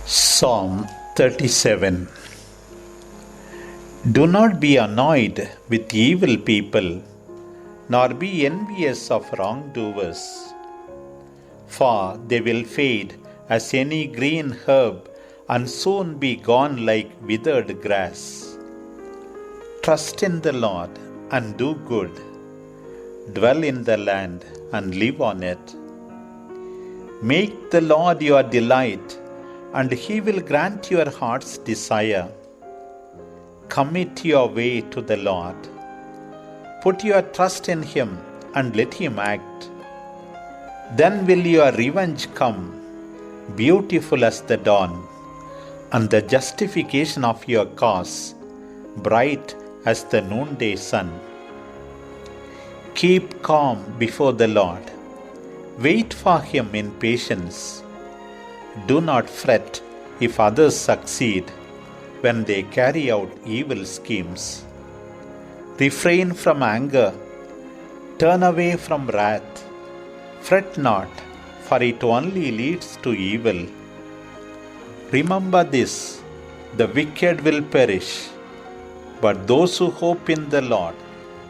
Psalm 37. Do not be annoyed with evil people, nor be envious of wrongdoers, for they will fade as any green herb and soon be gone like withered grass. Trust in the Lord and do good. Dwell in the land and live on it. Make the Lord your delight, and He will grant your heart's desire. Commit your way to the Lord. Put your trust in Him and let Him act. Then will your revenge come, beautiful as the dawn, and the justification of your cause, bright as the noonday sun. Keep calm before the Lord. Wait for Him in patience. Do not fret if others succeed when they carry out evil schemes. Refrain from anger. Turn away from wrath. Fret not, for it only leads to evil. Remember this: the wicked will perish, but those who hope in the Lord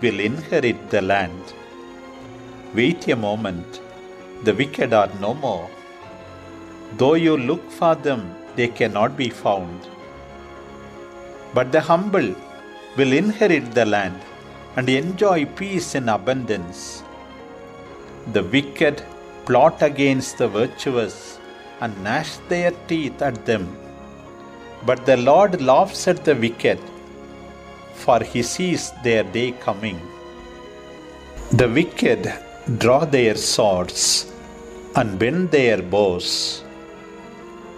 will inherit the land. Wait a moment, the wicked are no more. Though you look for them, they cannot be found. But the humble will inherit the land and enjoy peace in abundance. The wicked plot against the virtuous and gnash their teeth at them. But the Lord laughs at the wicked, for He sees their day coming. The wicked draw their swords and bend their bows.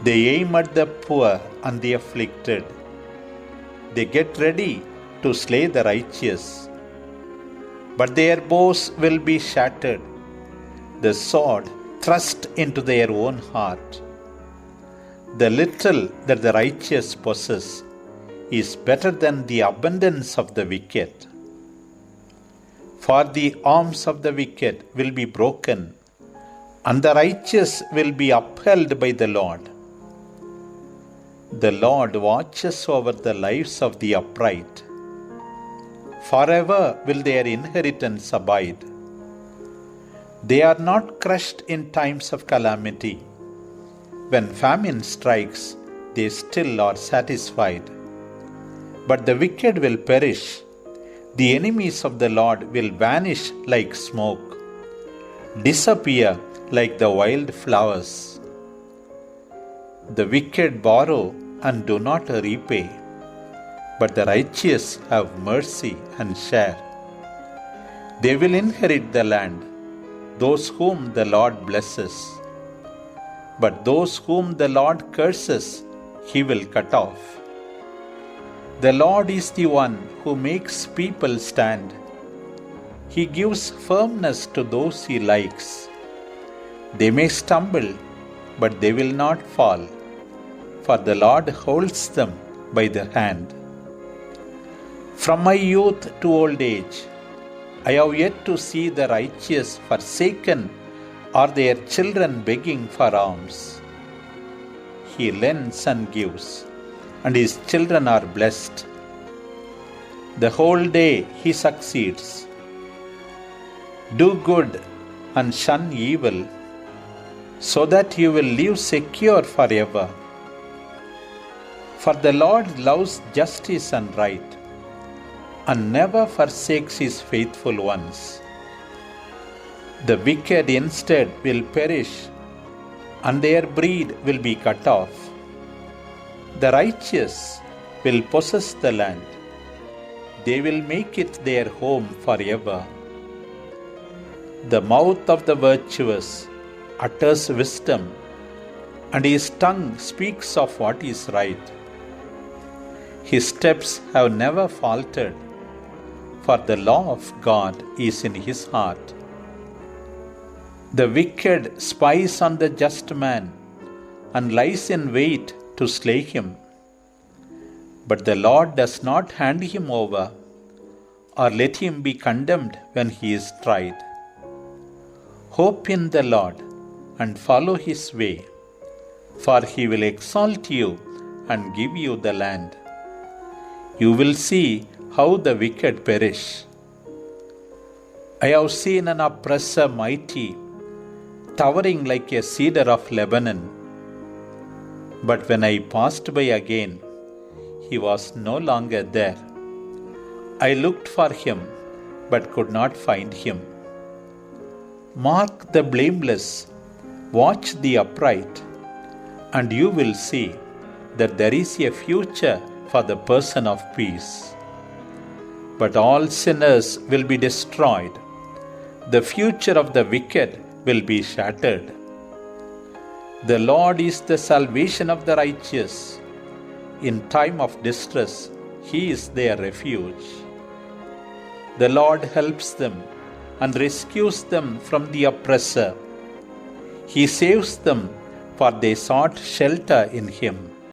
They aim at the poor and the afflicted. They get ready to slay the righteous. But their bows will be shattered, the sword thrust into their own heart. The little that the righteous possess is better than the abundance of the wicked. For the arms of the wicked will be broken, and the righteous will be upheld by the Lord. The Lord watches over the lives of the upright. Forever will their inheritance abide. They are not crushed in times of calamity. When famine strikes, they still are satisfied. But the wicked will perish. The enemies of the Lord will vanish like smoke, disappear like the wild flowers. The wicked borrow and do not repay, but the righteous have mercy and share. They will inherit the land, those whom the Lord blesses. But those whom the Lord curses, He will cut off. The Lord is the one who makes people stand. He gives firmness to those He likes. They may stumble, but they will not fall, for the Lord holds them by the hand. From my youth to old age, I have yet to see the righteous forsaken or their children begging for alms. He lends and gives, and His children are blessed. The whole day He succeeds. Do good and shun evil, so that you will live secure forever. For the Lord loves justice and right, and never forsakes His faithful ones. The wicked instead will perish, and their breed will be cut off. The righteous will possess the land. They will make it their home forever. The mouth of the virtuous utters wisdom, and his tongue speaks of what is right. His steps have never faltered, for the law of God is in his heart. The wicked spies on the just man and lies in wait to slay him. But the Lord does not hand him over or let him be condemned when he is tried. Hope in the Lord and follow his way. for he will exalt you and give you the land. You will see how the wicked perish. I have seen an oppressor mighty, towering like a cedar of Lebanon. But when I passed by again, he was no longer there. I looked for him, but could not find him. Mark the blameless, watch the upright, and you will see that there is a future for the person of peace. But all sinners will be destroyed. The future of the wicked will be shattered. The Lord is the salvation of the righteous. In time of distress, He is their refuge. The Lord helps them and rescues them from the oppressor. He saves them, for they sought shelter in Him.